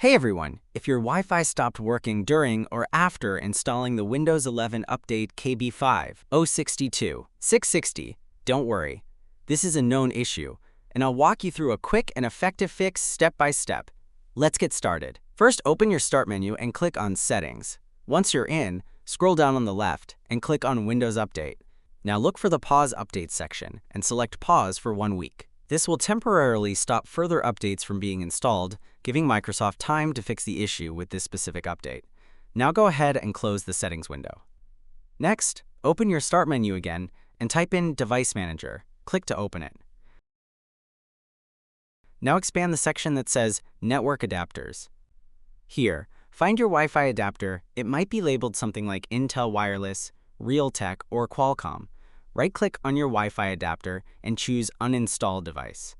Hey everyone, if your Wi-Fi stopped working during or after installing the Windows 11 update KB5062660, don't worry. This is a known issue, and I'll walk you through a quick and effective fix step by step. Let's get started. First, open your Start menu and click on Settings. Once you're in, scroll down on the left and click on Windows Update. Now look for the Pause Updates section and select Pause for 1 week. This will temporarily stop further updates from being installed, giving Microsoft time to fix the issue with this specific update. Now go ahead and close the Settings window. Next, open your Start menu again and type in Device Manager. Click to open it. Now expand the section that says Network Adapters. Here, find your Wi-Fi adapter. It might be labeled something like Intel Wireless, Realtek, or Qualcomm. Right-click on your Wi-Fi adapter and choose Uninstall device.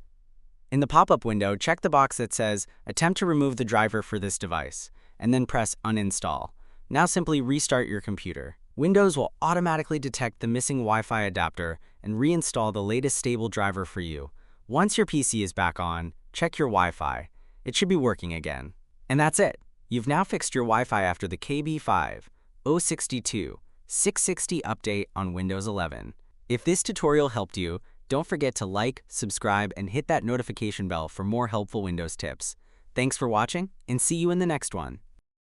In the pop-up window, check the box that says Attempt to remove the driver for this device, and then press Uninstall. Now simply restart your computer. Windows will automatically detect the missing Wi-Fi adapter and reinstall the latest stable driver for you. Once your PC is back on, check your Wi-Fi. It should be working again. And that's it. You've now fixed your Wi-Fi after the KB5062660 update on Windows 11. If this tutorial helped you, don't forget to like, subscribe, and hit that notification bell for more helpful Windows tips. Thanks for watching, and see you in the next one.